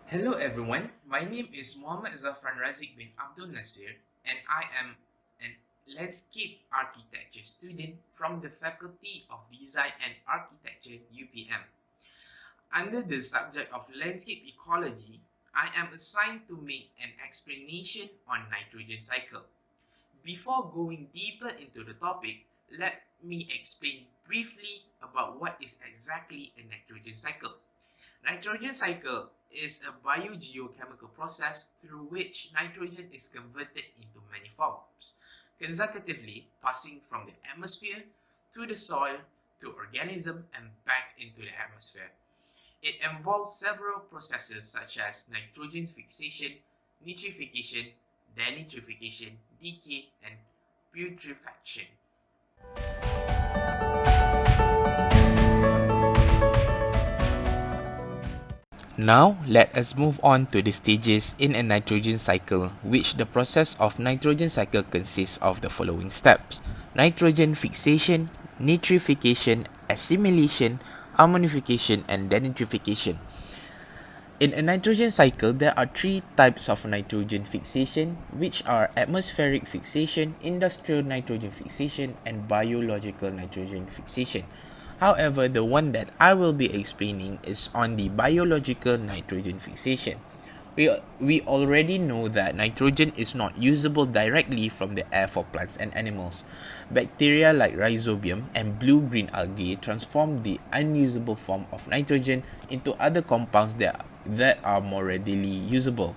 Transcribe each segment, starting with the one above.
Hello everyone, my name is Muhammad Zafran Razik bin Abdul Nasir and I am an landscape architecture student from the Faculty of Design and Architecture UPM. Under the subject of landscape ecology, I am assigned to make an explanation on nitrogen cycle. Before going deeper into the topic, let me explain briefly about what is exactly a nitrogen cycle. Nitrogen cycle is a biogeochemical process through which nitrogen is converted into many forms, consecutively passing from the atmosphere to the soil to organism and back into the atmosphere. It involves several processes such as nitrogen fixation, nitrification, denitrification, decay, and putrefaction. Now, let us move on to the stages in a nitrogen cycle, which the process of nitrogen cycle consists of the following steps: nitrogen fixation, nitrification, assimilation, ammonification, and denitrification. In a nitrogen cycle, there are three types of nitrogen fixation, which are atmospheric fixation, industrial nitrogen fixation, and biological nitrogen fixation. However, the one that I will be explaining is on the biological nitrogen fixation. We already know that nitrogen is not usable directly from the air for plants and animals. Bacteria like rhizobium and blue-green algae transform the unusable form of nitrogen into other compounds that are more readily usable.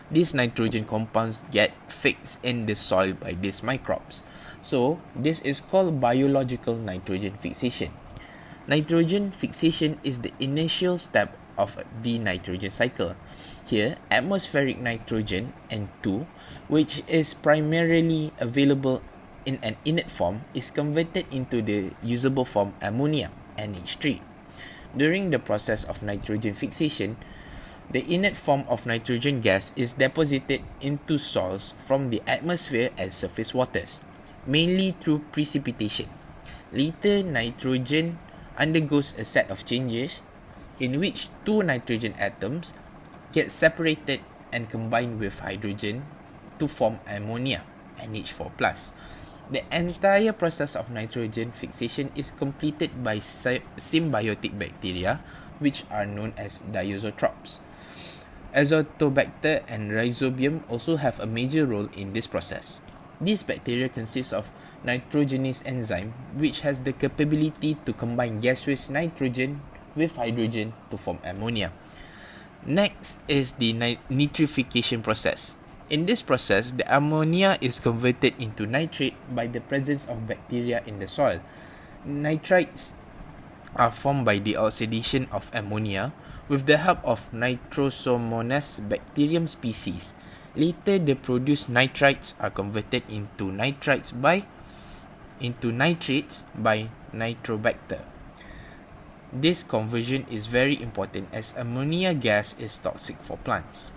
These nitrogen compounds get fixed in the soil by these microbes. So, this is called biological nitrogen fixation. Nitrogen fixation is the initial step of the nitrogen cycle. Here, atmospheric nitrogen, N2, which is primarily available in an inert form, is converted into the usable form ammonia, NH3. During the process of nitrogen fixation, the inert form of nitrogen gas is deposited into soils from the atmosphere as surface waters, mainly through precipitation. Later, nitrogen undergoes a set of changes in which two nitrogen atoms get separated and combined with hydrogen to form ammonia, NH4+. The entire process of nitrogen fixation is completed by symbiotic bacteria, which are known as diazotropes. Azotobacter and rhizobium also have a major role in this process. These bacteria consist of nitrogenase enzyme, which has the capability to combine gaseous nitrogen with hydrogen to form ammonia. Next is the nitrification process. In this process, the ammonia is converted into nitrate by the presence of bacteria in the soil. Nitrites are formed by the oxidation of ammonia with the help of Nitrosomonas bacterium species. Later, the produced nitrites are converted into nitrates by Nitrobacter. This conversion is very important as ammonia gas is toxic for plants.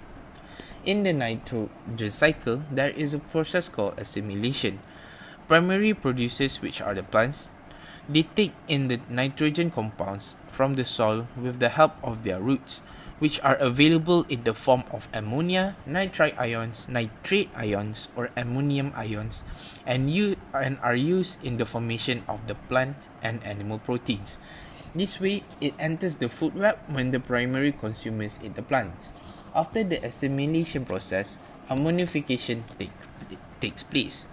In the nitrogen cycle, there is a process called assimilation. Primary producers, which are the plants, they take in the nitrogen compounds from the soil with the help of their roots, which are available in the form of ammonia, nitrite ions, nitrate ions, or ammonium ions, and are used in the formation of the plant and animal proteins. This way, it enters the food web when the primary consumers eat the plants. After the assimilation process, ammonification takes place.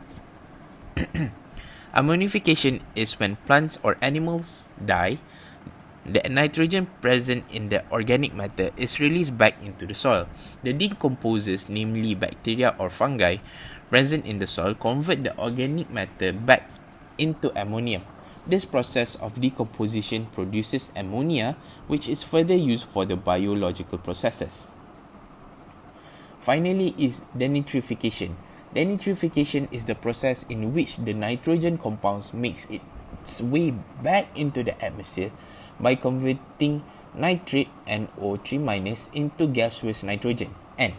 Ammonification is when plants or animals die. The nitrogen present in the organic matter is released back into the soil. The decomposers, namely bacteria or fungi, present in the soil convert the organic matter back into ammonium. This process of decomposition produces ammonia, which is further used for the biological processes. Finally is denitrification. Denitrification is the process in which the nitrogen compounds makes its way back into the atmosphere by converting nitrate NO3- into gaseous nitrogen, N.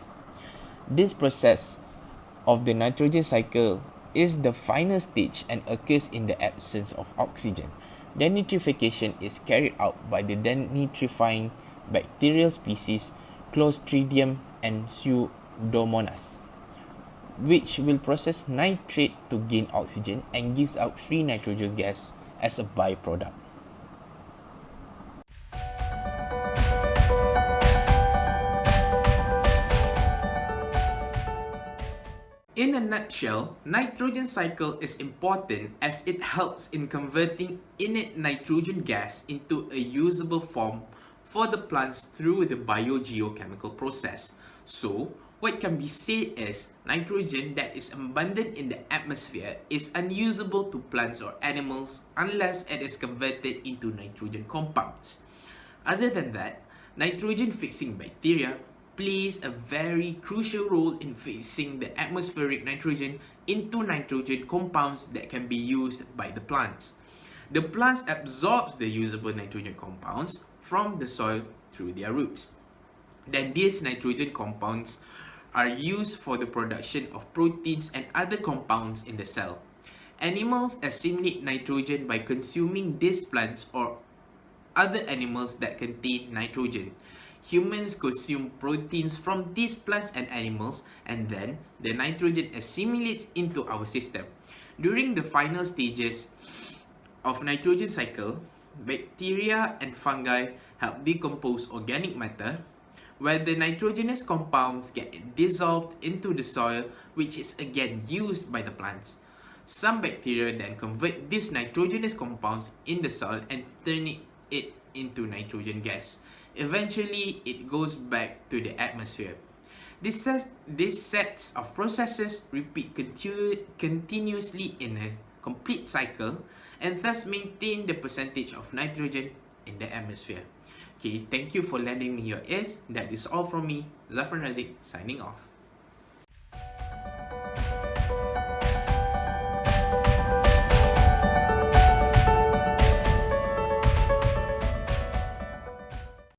This process of the nitrogen cycle is the final stage and occurs in the absence of oxygen. Denitrification is carried out by the denitrifying bacterial species Clostridium and Pseudomonas, which will process nitrate to gain oxygen and gives out free nitrogen gas as a byproduct. In a nutshell, nitrogen cycle is important as it helps in converting inert nitrogen gas into a usable form for the plants through the biogeochemical process. So, what can be said is nitrogen that is abundant in the atmosphere is unusable to plants or animals unless it is converted into nitrogen compounds. Other than that, nitrogen-fixing bacteria plays a very crucial role in fixing the atmospheric nitrogen into nitrogen compounds that can be used by the plants. The plants absorbs the usable nitrogen compounds from the soil through their roots. Then these nitrogen compounds are used for the production of proteins and other compounds in the cell. Animals assimilate nitrogen by consuming these plants or other animals that contain nitrogen. Humans consume proteins from these plants and animals, and then the nitrogen assimilates into our system. During the final stages of nitrogen cycle, bacteria and fungi help decompose organic matter, where the nitrogenous compounds get dissolved into the soil, which is again used by the plants. Some bacteria then convert these nitrogenous compounds in the soil and turn it into nitrogen gas. Eventually, it goes back to the atmosphere. These sets of processes repeat continuously in a complete cycle and thus maintain the percentage of nitrogen in the atmosphere. Okay, thank you for lending me your ears. That is all from me, Zafran Razik, signing off.